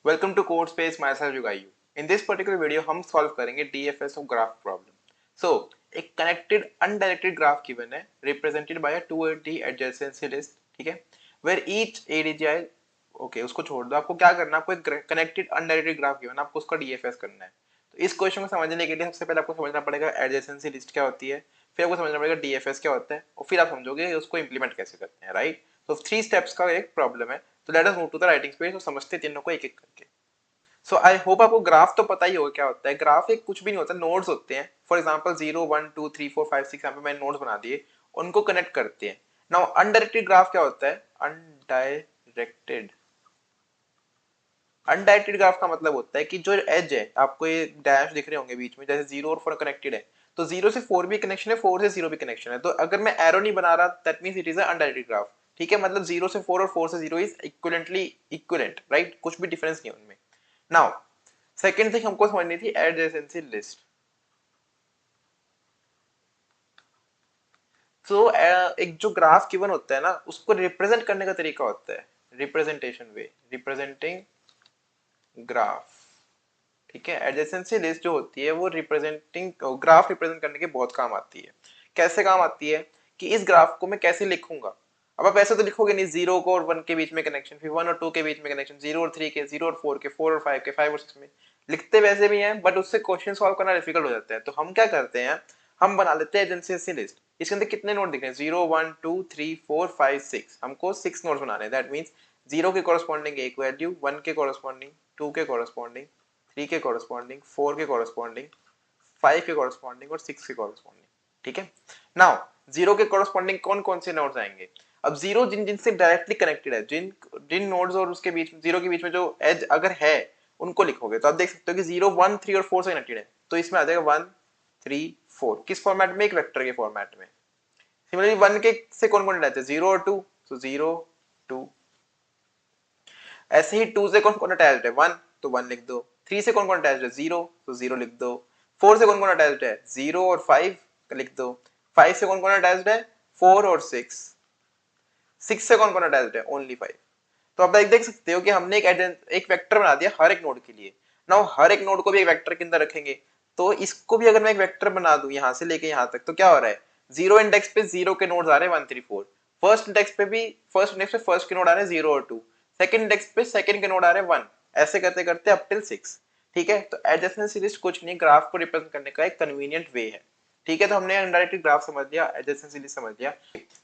Welcome to Code Space, myself Yugayu. In this particular video हम solve करेंगे DFS of graph problem. So, एक connected undirected graph given है represented by a 2D adjacency list, ठीक है, where each ADGI, okay, उसको छोड़ दो, आपको क्या करना है, आपको एक connected undirected graph given है, आपको उसका DFS करना है. तो इस क्वेश्चन को समझने के लिए सबसे पहले आपको समझना पड़ेगा adjacency list क्या होती है, फिर आपको समझना पड़ेगा DFS क्या होता है, और फिर आप समझोगे उसको implement कैसे करते हैं, right? तो 3 steps का एक प्रॉब्लम है. तो let us move to the writing space और समझते तीनों को एक एक करके. सो आई होप आपको ग्राफ तो पता ही होगा क्या होता है. ग्राफ एक कुछ भी नहीं होता, नोड्स होते हैं. फॉर एग्जांपल 0 1 2 3 4 5 6 यहाँ पे मैंने नोड्स बना दिए, उनको कनेक्ट करते हैं. नाउ अनडायरेक्टेड ग्राफ क्या होता है? अनडायरेक्टेड ग्राफ का मतलब होता है कि जो एज है, आपको ये डैश दिख रहे होंगे बीच में, जैसे 0 और 4 कनेक्टेड है, तो 0 से 4 भी कनेक्शन है, 4 से 0 भी कनेक्शन है. तो अगर मैं एरो नहीं बना रहा, that means it is undirected graph. ठीक है, मतलब 0 से 4 और 4 से 0 इज इक्विवेलेंटली इक्विवेलेंट, राइट? कुछ भी डिफरेंस नहीं है उनमें. नाउ सेकेंड थिंग हमको समझनी थी एडजेसेंसी लिस्ट. तो एक जो ग्राफ गिवन होता है ना, उसको रिप्रेजेंट करने का तरीका होता है रिप्रेजेंटेशन वे, रिप्रेजेंटिंग ग्राफ. ठीक है, एडजेसेंसी लिस्ट जो होती है वो रिप्रेजेंटिंग ग्राफ रिप्रेजेंट करने के बहुत काम आती है. कैसे काम आती है कि इस ग्राफ को मैं कैसे लिखूंगा. अब आप ऐसे तो लिखोगे नहीं, 0 और 1 के बीच में कनेक्शन, फिर 1 और 2 के बीच में कनेक्शन, 0 और 3 के, 0 और 4 के, 4 और 5 के, 5 और 6 में. लिखते वैसे भी हैं, बट उससे क्वेश्चन सॉल्व करना डिफिकल्ट हो जाता है. तो हम क्या करते हैं, हम बना लेते हैं एडजेसेंसी लिस्ट. इसके अंदर कितने नोड दिख रहे हैं? 0 1 2 3 4 5 6. हमको 6 नोड्स बनाने हैं. दैट मीन्स 0 के कॉरस्पॉन्डिंग एक वैल्यू, 1 के कॉरस्पॉन्डिंग, 2 के कॉरस्पॉन्डिंग, 3 के कॉरस्पॉन्डिंग, 4 के कॉरस्पॉन्डिंग, 5 के कॉरस्पॉन्डिंग और 6 के कॉरस्पॉन्डिंग. ठीक है. नाउ 0 के कॉरस्पॉन्डिंग कौन कौन से नोड्स आएंगे? अब 0 जिन जिन से डायरेक्टली कनेक्टेड है, जिन जिन नोड्स और उसके बीच, 0 के बीच में जो एज अगर है, उनको लिखोगे. तो आप देख सकते हो कि 0 1 3 और 4 से कनेक्टेड है, तो इसमें आ जाएगा 1 3 4. किस फॉर्मेट में? एक वेक्टर के फॉर्मेट में. सिमिलरली 1 के से कौन कौन अटैच है? 0 और 2, तो 0 2. ऐसे ही 2 से कौन कौन अटैच्ड है? 1, तो 1 लिख दो. 3 से कौन कौन अटैच्ड है? 0, तो 0 लिख दो. 4 से कौन कौन अटैच्ड है? 0 और 5 लिख दो. 5 से कौन कौन अटैच्ड है? 4 और 6. 6 से कौन कौन अटैच्ड है? ओनली 5. तो आप देख सकते हो कि हमने एक वेक्टर बना दिया हर एक नोड के लिए. नाउ हर एक नोड को भी एक वेक्टर के अंदर रखेंगे. तो इसको भी अगर मैं एक वेक्टर बना दूं यहां से लेके यहां तक, तो क्या हो रहा है? 0 इंडेक्स पे 0 के नोड्स आ रहे हैं 1 3 4. फर्स्ट इंडेक्स पे फर्स्ट के नोड आ रहे हैं 0 और 2. सेकंड इंडेक्स पे सेकंड के नोड आ रहे हैं 1. ऐसे करते करते अप टिल 6. ठीक है. तो एडजेसेंसी लिस्ट कुछ नहीं, ग्राफ को रिप्रेजेंट करने का एक कन्वीनियंट वे है. ठीक है, तो हमने इनडायरेक्ट ग्राफ समझ लिया, एडजेसेंसी लिस्ट समझ लिया.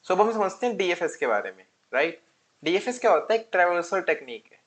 सो अब हम समझते हैं डीएफएस के बारे में, राइट? डीएफएस क्या होता है? एक ट्रैवर्सल टेक्निक है.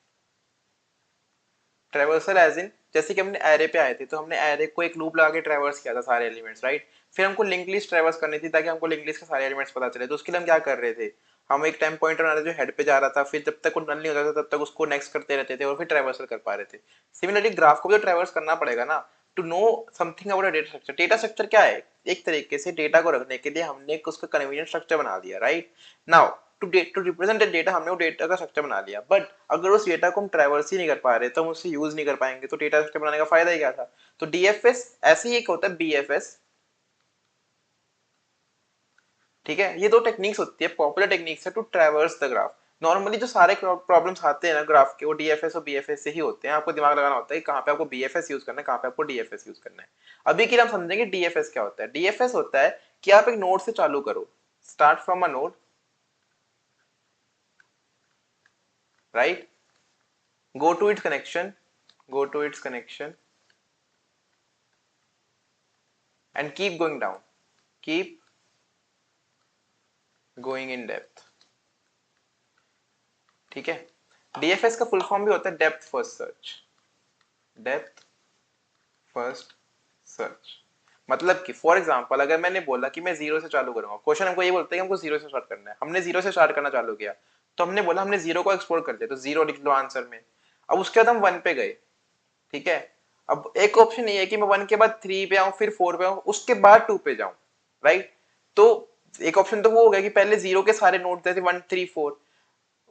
ट्रैवर्सल एज इन, जैसे कि हमने एरे पे आए थे, तो हमने एरे को एक लूप लगा के ट्रैवर्स किया था सारे एलिमेंट्स, राइट? फिर हमको लिंक लिस्ट ट्रैवर्स करनी थी ताकि हमको लिंक लिस्ट के सारे एलिमेंट्स पता चले. तो उसके लिए हम क्या कर रहे थे, हम एक टाइम पॉइंटर बना रहे थे जो हेड पे जा रहा था, फिर जब तक वो नल नहीं होता था तब तक उसको नेक्स्ट करते रहते थे और फिर ट्रैवर्सल कर पा रहे थे. सिमिलरली ग्राफ को भी तो ट्रैवर्स करना पड़ेगा ना, to know something about data structure. Data structure क्या है? एक तरीके से डेटा को रखने के लिए हमने उसका कन्वीनियंट स्ट्रक्चर बना दिया, right? Now to represent the data, हमने वो डेटा का स्ट्रक्चर बना लिया. बट अगर उस डेटा को हम ट्रैवर्स ही नहीं कर पा रहे, तो हम उससे यूज नहीं कर पाएंगे, तो डेटा स्ट्रक्चर बनाने का फायदा ही क्या था? तो डीएफएस ऐसे ही एक होता है बीएफएस. ठीक है, ये दो टेक्निक्स होती है, पॉपुलर टेक्निक्स है to traverse the graph. Normally जो सारे प्रॉब्लम्स आते हैं ना ग्राफ के, वो डीएफएस और बीएफएस से ही होते हैं. आपको दिमाग लगाना होता है कि कहाँ पे आपको बीएफएस यूज करना है, कहाँ पे आपको डीएफएस यूज करना है. अभी के लिए हम समझेंगे डीएफएस क्या होता है. डीएफएस होता है कि आप एक नोड से चालू करो, start from a node, right? go to its connection go to its connection and keep going down, keep going in depth. ठीक है. डीएफएस का फुल फॉर्म भी होता है depth first search. Depth first search मतलब कि फॉर एग्जांपल अगर मैंने बोला कि मैं 0 से चालू करूंगा, क्वेश्चन हमको ये बोलता है कि हमको 0 से स्टार्ट करना है, हमने 0 से स्टार्ट करना चालू किया, तो हमने बोला हमने 0 को एक्सप्लोर कर दिया, तो 0 लिख लो आंसर में. अब उसके बाद हम 1 पे गए. ठीक है. अब एक ऑप्शन ये है कि मैं 1 के बाद 3 पे आऊं, फिर 4 पे आऊं, उसके बाद 2 पे जाऊं, राइट? तो एक ऑप्शन तो वो हो गया कि पहले 0 के सारे नोट जैसे 1 3 4,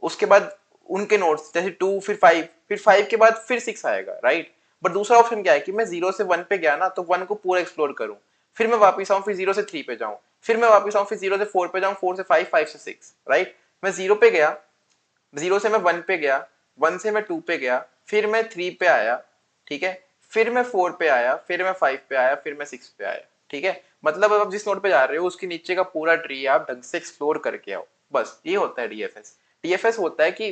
उसके बाद उनके नोट्स जैसे 2 फिर 5, फिर 5 के बाद फिर 6 आएगा, राइट? बट दूसरा ऑप्शन क्या है कि मैं 0 से 1 पे गया ना, तो 1 को पूरा एक्सप्लोर करूं, फिर मैं वापस आऊं, फिर 0 से 3 पे जाऊं, फिर मैं वापस आऊं, फिर 0 से 4 पे जाऊं, 4 से 5, 5 से 6, राइट? मैं 0 पे गया, 0 से मैं 1 पे गया, 1 से मैं 2 पे गया, फिर मैं 3 पे आया, ठीक है, फिर मैं 4 पे आया, फिर मैं 5 पे आया, फिर मैं 6 पे आया, ठीक है। मतलब अब आप जिस नोड पे जा रहे हो उसके नीचे का पूरा ट्री आप ढंग से एक्सप्लोर करके आओ, बस ये होता है डीएफएस। डीएफएस होता है कि,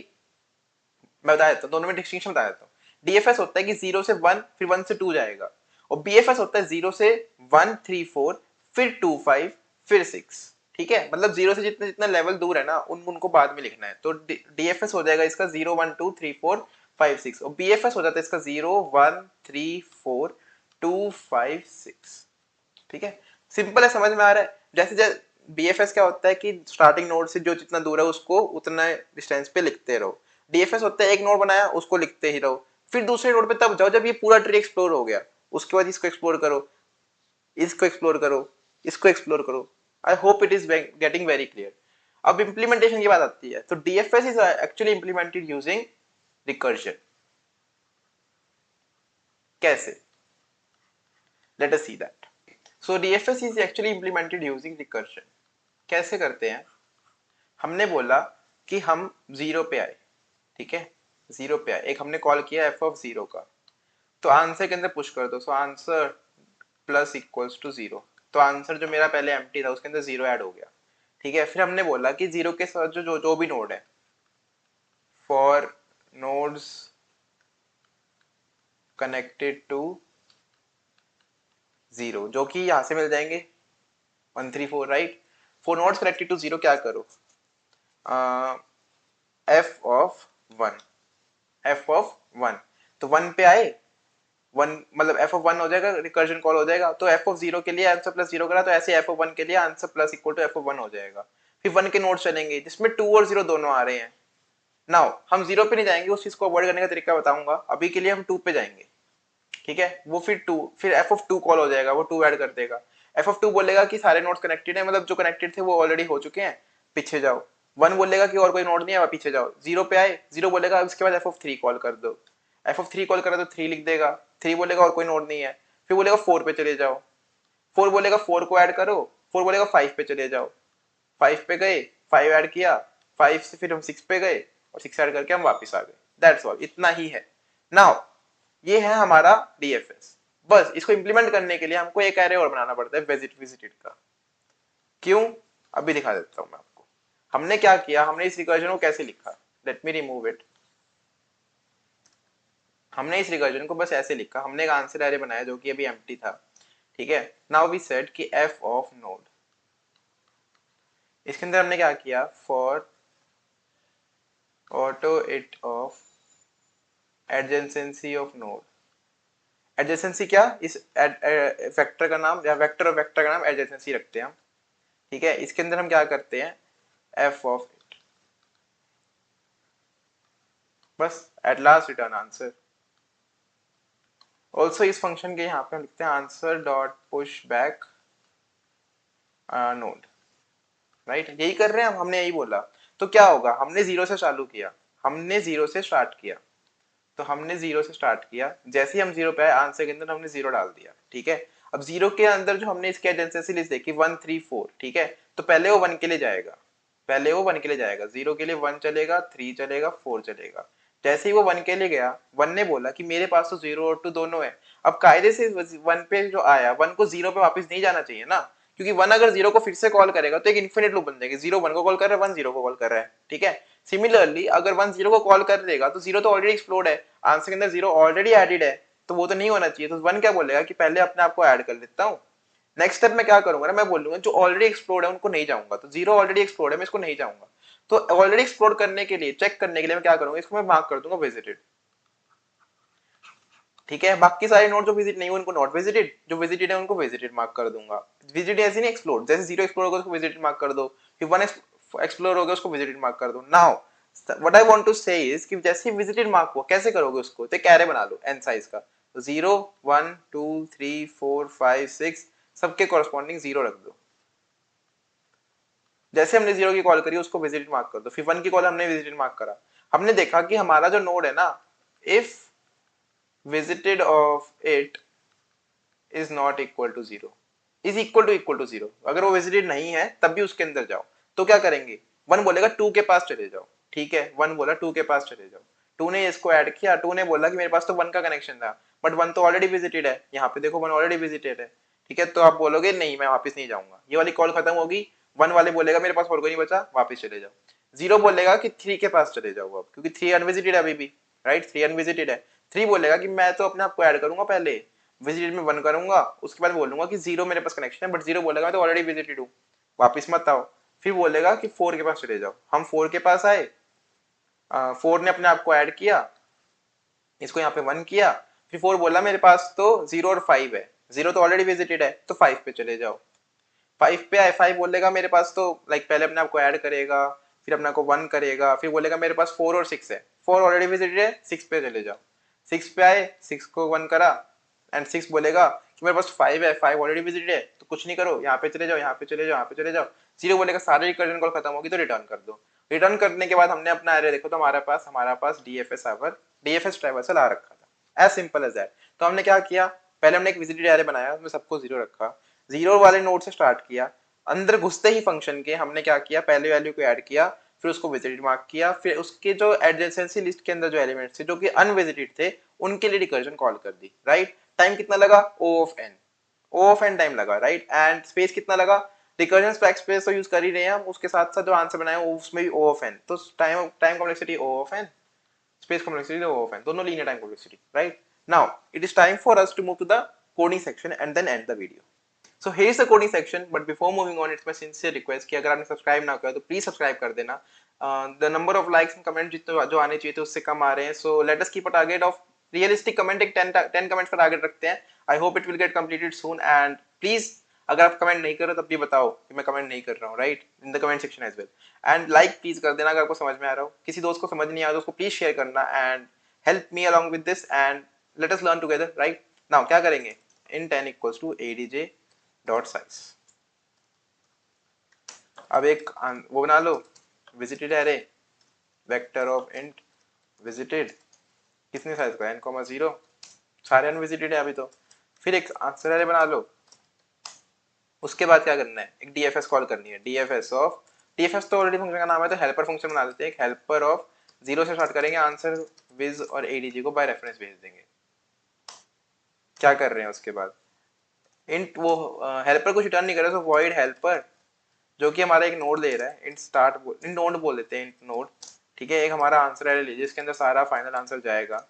मैं बता देता हूँ दोनों में डिस्टिंक्शन बता देता हूँ। डीएफएस होता है कि 0 से 1, फिर 1 से 2 जाएगा, और बीएफएस होता है 0 से 1 3 4 फिर 2 5 फिर 6, ठीक है। मतलब 0 से जितना जितना लेवल दूर है ना उनको बाद में लिखना है। तो डीएफएस हो जाएगा इसका 0 1 2 3 4 5 6, और बीएफएस हो जाता है इसका 0 1 3 4 2 5 6, ठीक है। सिंपल है, समझ में आ रहा है। जैसे जैसे बीएफएस क्या होता है कि स्टार्टिंग नोड से जो जितना दूर है उसको उतना डिस्टेंस पे लिखते रहो। डीएफएस होता है एक नोड बनाया उसको लिखते ही रहो, फिर दूसरे नोड पे तब जाओ जब ये पूरा ट्री एक्सप्लोर हो गया, उसके बाद इसको एक्सप्लोर करो, इसको एक्सप्लोर करो, इसको एक्सप्लोर करो। I hope it is getting very clear. अब इंप्लीमेंटेशन की बात आती है, तो DFS is actually implemented using recursion. कैसे? Let us see that. So DFS is actually implemented using recursion. कैसे करते हैं? हमने बोला कि हम 0 पे आए, ठीक है, 0 पे आए, एक हमने कॉल किया एफ ऑफ 0 का, तो आंसर के अंदर पुश कर दो, so answer plus equals to 0। तो आंसर जो मेरा पहले एम्प्टी था उसके अंदर 0 ऐड हो गया, ठीक है। फिर हमने बोला कि 0 के साथ जो भी नोड है, फॉर नोड्स कनेक्टेड टू 0, जो कि यहां से मिल जाएंगे 1 3 4, right. For nodes connected to 0 क्या करो, एफ ऑफ 1, एफ ऑफ 1, तो 1 पे आए, 1 मतलब एफ ऑफ 1 हो जाएगा, रिकर्जन कॉल हो जाएगा, तो एफ ऑफ 0 के लिए आंसर प्लस 0 करा, तो ऐसे एफ ऑफ 1 के लिए answer plus equal to f of 1 हो जाएगा। फिर 1 के नोड्स चलेंगे जिसमें 2 और 0 दोनों आ रहे हैं। नाउ हम 0 पे नहीं जाएंगे, उस चीज को अवॉइड करने का तरीका बताऊंगा, अभी के लिए हम 2 पे जाएंगे, ठीक है। वो फिर 2, फिर एफ ऑफ 2 कॉल हो जाएगा, वो 2 ऐड कर देगा। एफ ऑफ 2 बोलेगा कि सारे नोड्स कनेक्टेड है, मतलब जो कनेक्टेड थे वो ऑलरेडी हो चुके हैं, पीछे जाओ। 1 बोलेगा कि और कोई नोड नहीं है, पीछे जाओ। 0 पे आए, 0 बोलेगा उसके बाद एफ ऑफ 3 कॉल कर दो, एफ ऑफ 3 कॉल करा तो 3 लिख देगा। 3 बोलेगा और कोई नोड नहीं है, फिर बोलेगा 4 पे चले जाओ। 4 बोलेगा 4 को ऐड करो, 4 बोलेगा 5 पे चले जाओ। 5 पे गए, 5 ऐड किया, 5 से फिर हम 6 पे गए, और 6 ऐड करके हम वापस आ गए। दैट्स ऑल, इतना ही है। नाउ ये है हमारा डीएफएस। बस इसको इंप्लीमेंट करने के लिए हमको एक एरे और बनाना पड़ता है विजिटेड का। क्यों? अभी दिखा देता हूं मैं आपको। हमने क्या किया, हमने इस रिकर्जन को कैसे लिखा, लेट मी रिमूव इट। हमने इस रिकर्जन को बस ऐसे लिखा, हमने एक आंसर एरे बनाया जो कि अभी एम्प्टी था, ठीक है। नाउ वी सेड कि एफ ऑफ नोड, इसके अंदर हमने क्या किया, for auto it of adjacency of node. Adjacency क्या, इस वेक्टर का नाम, या वेक्टर और वेक्टर का नाम एडजेंसेंसी रखते हैं हम, ठीक है। इसके अंदर हम क्या करते हैं, एफ ऑफ इट, बस at last return answer. Also इस फंक्शन के यहाँ पे हम लिखते हैं answer dot push back node, right. यही कर रहे हैं हमने यही बोला। तो क्या होगा, हमने 0 से चालू किया, हमने 0 से स्टार्ट किया, तो हमने 0 से स्टार्ट किया, जैसे ही हम 0 पे आए आंसर के अंदर हमने 0 डाल दिया, ठीक है। अब 0 के अंदर जो हमने इसकी एडजेंसी लिस्ट देखी 1 3 4, ठीक है, तो पहले वो 1 के लिए जाएगा, पहले वो 1 के लिए जाएगा, 0 के लिए 1 चलेगा, 3 चलेगा, 4 चलेगा। जैसे ही वो 1 के लिए गया, 1 ने बोला कि मेरे पास तो 0 और 2 दोनों है। अब कायदे से 1 पे जो आया 1 को 0 पे वापस नहीं जाना चाहिए ना, क्योंकि 1 अगर 0 को फिर से कॉल करेगा तो एक इन्फिनिट लूप बन जाएगी। 0 1 को कॉल कर रहा है, 1 0 को कॉल कर रहा है, ठीक है। सिमिलरली अगर 1 0 को कॉल कर देगा तो 0 तो ऑलरेडी एक्सप्लोर्ड है, आंसर के अंदर 0 ऑलरेडी एडेड है, तो वो तो नहीं होना चाहिए। तो 1 क्या बोलेगा कि पहले अपने आप को ऐड कर लेता हूँ, नेक्स्ट स्टेप में क्या करूंगा ना, मैं बोलूंगा जो ऑलरेडी एक्सप्लोर्ड है उनको नहीं जाऊंगा, तो 0 ऑलरेडी एक्सप्लोर्ड है, मैं इसको नहीं जाऊंगा। तो ऑलरेडी एक्सप्लोर करने के लिए, चेक करने के लिए मैं क्या करूंगा, इसको मैं मार्क कर दूंगा विजिटेड, ठीक है। बाकी सारे नोड जो विजिट नहीं हुए उनको नॉट विजिटेड, जो विजिटेड है उनको विजिटेड मार्क कर दूंगा। विजिटेड ऐसे नहीं एक्सप्लोर, जैसे 0 एक्सप्लोर होगा उसको विजिटेड मार्क कर दो, फिर 1 एक्सप्लोर होगा उसको विजिटेड मार्क कर दो। Now what I want to say is कि जैसे ही विजिटेड मार्क हुआ कैसे करोगे उसको, तो एक एरे बना लो n साइज का, तो 0 1 2 3 4 5 6 सबके कॉरेस्पॉन्डिंग 0 रख दो। जैसे हमने 0 की कॉल करी उसको विजिटेड मार्क कर दो, फिर 1 की कॉल हमने विजिटेड मार्क करा। हमने देखा कि हमारा जो नोड है ना, if visited of it is not equal to 0, is equal to 0, अगर वो visited नहीं है तब भी उसके अंदर जाओ। तो क्या करेंगे, 1 बोलेगा 2 के पास चले जाओ, ठीक है, 1 बोला 2 के पास चले जाओ, 2 ने इसको ऐड किया, 2 ने बोला कि मेरे पास तो 1 का कनेक्शन था, बट 1 तो ऑलरेडी विजिटेड है, यहाँ पे देखो 1 ऑलरेडी विजिटेड है, ठीक है। तो आप बोलोगे नहीं मैं वापस नहीं जाऊंगा, ये वाली कॉल खत्म होगी। 1 वाले बोलेगा मेरे पास और कोई नहीं बचा, वापस चले जाओ। 0 बोलेगा कि 3 के पास चले जाओ अब, क्योंकि 3 अनविजिटेड है अभी भी, राइट, 3 अनविजिटेड है। 3 बोलेगा कि मैं तो अपने आप को ऐड करूंगा, पहले विजिटेड में 1 करूंगा, उसके बाद बोलूंगा कि 0 मेरे पास कनेक्शन है, बट 0 बोलेगा मैं तो ऑलरेडी विजिटेड हूँ, वापस मत आओ। फिर बोलेगा कि 4 के पास चले जाओ, हम 4 के पास आए, 4 ने अपने आप को ऐड किया, इसको यहाँ पे 1 किया, फिर 4 बोला मेरे पास तो 0 और 5 है, 0 तो ऑलरेडी विजिटेड है, तो 5 पे चले जाओ। 5 पे आए, 5 बोलेगा मेरे पास तो लाइक पहले अपने आप को ऐड करेगा, फिर अपने आप को 1 करेगा, फिर बोलेगा मेरे पास 4 और 6 है, 4 ऑलरेडी विजिटेड है, 6 पे चले जाओ। 6 पे आए, 6 को 1 करा, एंड 6 बोलेगा कि मेरे पास 5 है, 5 ऑलरेडी विजिटेड है, तो कुछ नहीं करो, यहाँ पे चले जाओ, यहाँ पे चले जाओ, यहाँ पे चले जाओ। 0 बोलेगा सारे रिकर्जन कॉल खत्म होगी तो रिटर्न कर दो। रिटर्न करने के बाद हमने अपना एरे देखो, तो हमारा पास डीएफएस ट्रैवर्सल आ रखा था, एज सिंपल एज दैट। तो हमने क्या किया, पहले हमने एक विजिटेड एरे बनाया, उसमें सबको 0 रखा, 0 वाले नोड से स्टार्ट किया, अंदर घुसते ही फंक्शन के हमने क्या किया, पहले वैल्यू को ऐड किया, फिर उसको विजिटेड मार्क किया, फिर उसके जो एडजेसेंसी लिस्ट के अंदर जो एलिमेंट्स थे जो कि अनविजिटेड थे, उनके लिए रिकर्जन कॉल कर दी, राइट। टाइम कितना लगा, ओ ऑफ एन टाइम लगा, राइट। एंड स्पेस कितना लगा, रिकर्जन बैक स्पेस तो यूज कर ही रहे हैं हम, उसके साथ साथ जो आंसर बनाया उसमें भी ओ ऑफ एन, तो time time complexity O of n, space complexity O of n, दोनों linear time complexity, right? Now it is time for us to move to the coding section and then end the video. So here's the coding section, but before moving on, it's my sincere request कि अगर आपने subscribe ना किया तो please subscribe कर देना। The number of likes and comments जितने जो आने चाहिए थे उससे कम आ रहे हैं, so let us keep a target of realistic comment, एक 10 comments का target रखते हैं। I hope it will get completed soon, and please अगर आप कमेंट नहीं कर रहे हो तब भी बताओ कि मैं कमेंट नहीं कर रहा हूँ, right, in the comment section as well. And like please कर देना अगर आपको समझ में आ रहा हो, किसी दोस्त को समझ नहीं आ रहा तो उसको प्लीज शेयर करना, and help me along with this, and let us learn together, right. Now क्या करेंगे, in 10 equals to adj dot size. अब एक वो बना लो, visited array, vector of int visited, कितने साइज का, n,0, सारे अनविजिटेड है अभी तो। फिर एक आंसर एरे बना लो, उसके बाद क्या करना है, एक डीएफएस कॉल करनी है, डीएफएस तो ऑलरेडी फंक्शन का नाम है, तो हेल्पर फंक्शन बना देते हैं, एक हेल्पर ऑफ 0 से स्टार्ट करेंगे, आंसर विज और एडीजी को बाय रेफरेंस भेज देंगे। क्या कर रहे हैं उसके बाद, इंट वो हेल्पर कुछ रिटर्न नहीं कर रहा, तो वॉइड हेल्पर जो कि हमारा एक नोड ले रहा है, इंट स्टार्ट इंट नोड बोल देते हैं, इंट नोड, ठीक है। एक हमारा आंसर एरे लीजिए जिसके अंदर सारा फाइनल आंसर जाएगा।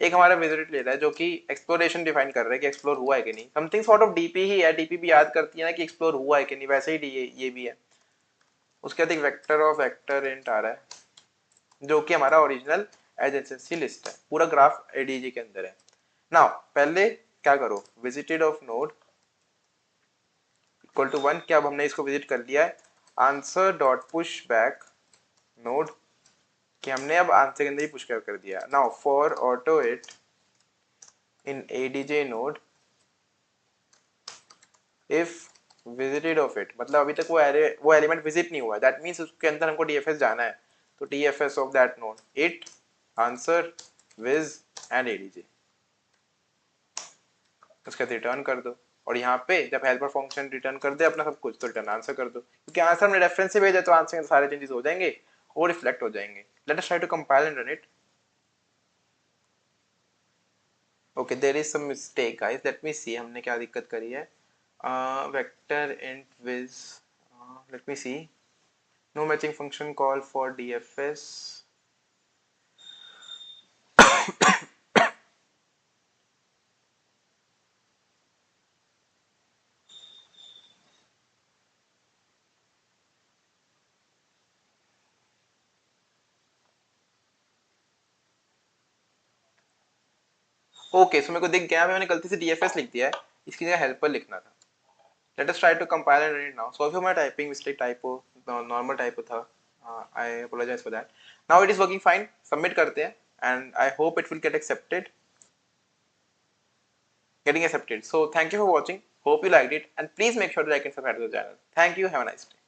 एक हमारा विजिट ले रहा है जो कि एक्सप्लोरेशन डिफाइन कर रहा है कि एक्सप्लोर हुआ है कि नहीं, समथिंग सॉर्ट ऑफ डीपी ही है, डीपी भी याद करती है ना कि एक्सप्लोर हुआ है कि नहीं, वैसे ही ये भी है। उसके बाद एक वेक्टर ऑफ वेक्टर इंट आ रहा है जो कि हमारा ओरिजिनल एडजेंसी लिस्ट है, पूरा ग्राफ एडीजी के अंदर है। नाउ पहले क्या करो, visited of node equal to 1, क्या अब हमने इसको विजिट कर लिया है, answer dot push back node, कि हमने अब आंसर के अंदर ही पुश कर दिया। Now for auto it in ADJ node if visited of it, मतलब अभी तक वो एलिमेंट विजिट नहीं हुआ है, दैट मींस उसके अंदर हमको डीएफएस जाना है, तो DFS of that node it answer vis and ADJ, उसका रिटर्न कर दो। और यहाँ पे जब हेल्पर फंक्शन रिटर्न कर दे अपना सब कुछ, तो रिटर्न आंसर कर दो, क्योंकि आंसर हमने रेफरेंस से भेजा तो आंसर में सारे चेंजेस हो जाएंगे और रिफ्लेक्ट हो जाएंगे। Let us try to compile and run it. Okay, there is some mistake guys, let me see हमने क्या दिक्कत करी है। Vector int vis, let me see, no matching function call for dfs, okay so मेरे को दिख गया, मैंने गलती से dfs लिख दिया है, इसकी जगह हेल्पर लिखना था। Let us try to compile and run it now. Sorry for my typing mistake, typo normal typo था, I apologize for that. Now it is working fine, submit करते हैं and I hope it will get accepted, getting accepted. So thank you for watching, hope you liked it, and please make sure to like and subscribe to the channel. Thank you, have a nice day.